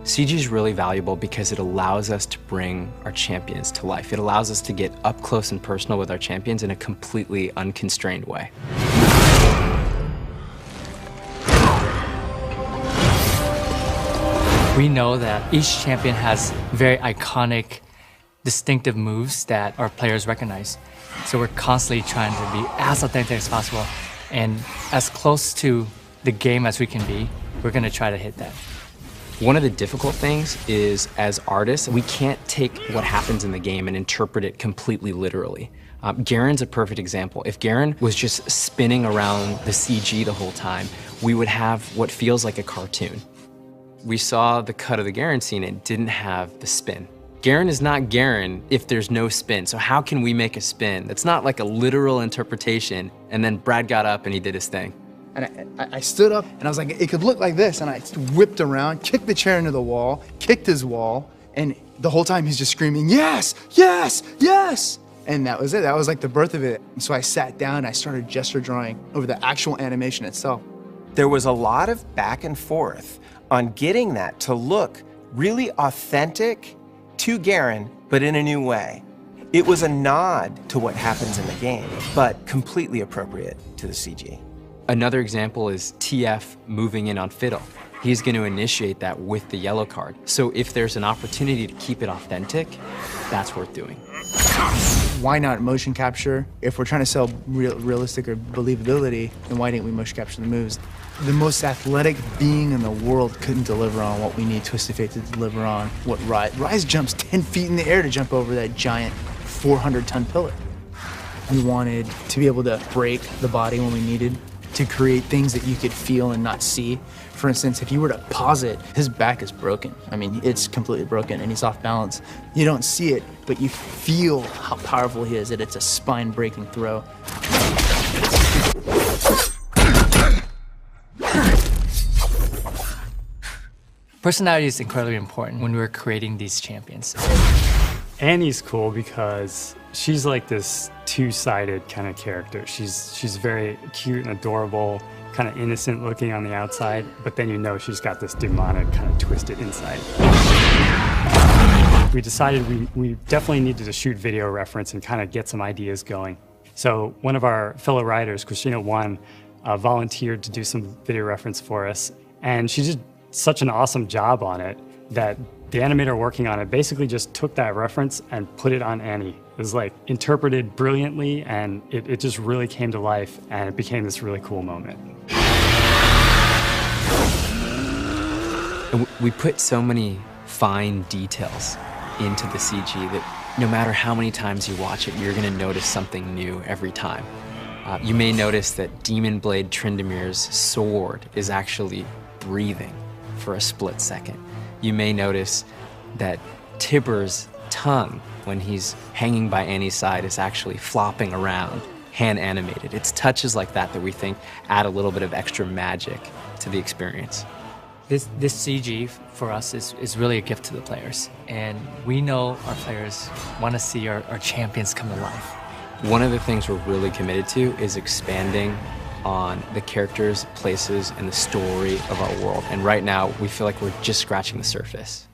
CG is really valuable because it allows us to bring our champions to life. It allows us to get up close and personal with our champions in a completely unconstrained way. We know that each champion has very iconic, distinctive moves that our players recognize. So we're constantly trying to be as authentic as possible and as close to the game as we can be. We're going to try to hit that. One of the difficult things is, as artists, we can't take what happens in the game and interpret it completely literally. Garen's a perfect example. If Garen was just spinning around the CG the whole time, we would have what feels like a cartoon. We saw the cut of the Garen scene and it didn't have the spin. Garen is not Garen if there's no spin, so how can we make a spin? That's not like a literal interpretation, and then Brad got up and he did his thing. And I stood up and I was like, it could look like this. And I whipped around, kicked the chair into the wall, kicked his wall. And the whole time he's just screaming, yes, yes, yes. And that was it. That was like the birth of it. And so I sat down and I started gesture drawing over the actual animation itself. There was a lot of back and forth on getting that to look really authentic to Garen, but in a new way. It was a nod to what happens in the game, but completely appropriate to the CG. Another example is TF moving in on Fiddle. He's going to initiate that with the yellow card. So if there's an opportunity to keep it authentic, that's worth doing. Why not motion capture? If we're trying to sell realistic or believability, then why didn't we motion capture the moves? The most athletic being in the world couldn't deliver on what we need Twisted Fate to deliver on what Rise. Rise jumps 10 feet in the air to jump over that giant 400-ton pillar. We wanted to be able to break the body when we needed, to create things that you could feel and not see. For instance, if you were to pause it, his back is broken. I mean, it's completely broken and he's off balance. You don't see it, but you feel how powerful he is, that it's a spine-breaking throw. Personality is incredibly important when we're creating these champions. Annie's cool because she's like this two-sided kind of character. She's very cute and adorable, kind of innocent looking on the outside, but then you know she's got this demonic kind of twisted inside. We decided we definitely needed to shoot video reference and kind of get some ideas going. So one of our fellow writers, Christina Wan, volunteered to do some video reference for us, and she did such an awesome job on it that the animator working on it basically just took that reference and put it on Annie. It was like interpreted brilliantly, and it just really came to life, and it became this really cool moment. And we put so many fine details into the CG that no matter how many times you watch it, you're going to notice something new every time. You may notice that Demon Blade Tryndamere's sword is actually breathing for a split second. You may notice that Tibor's tongue, when he's hanging by Annie's side, is actually flopping around, hand animated. It's touches like that that we think add a little bit of extra magic to the experience. This CG for us is really a gift to the players. And we know our players want to see our champions come to life. One of the things we're really committed to is expanding on the characters, places, and the story of our world. And right now, we feel like we're just scratching the surface.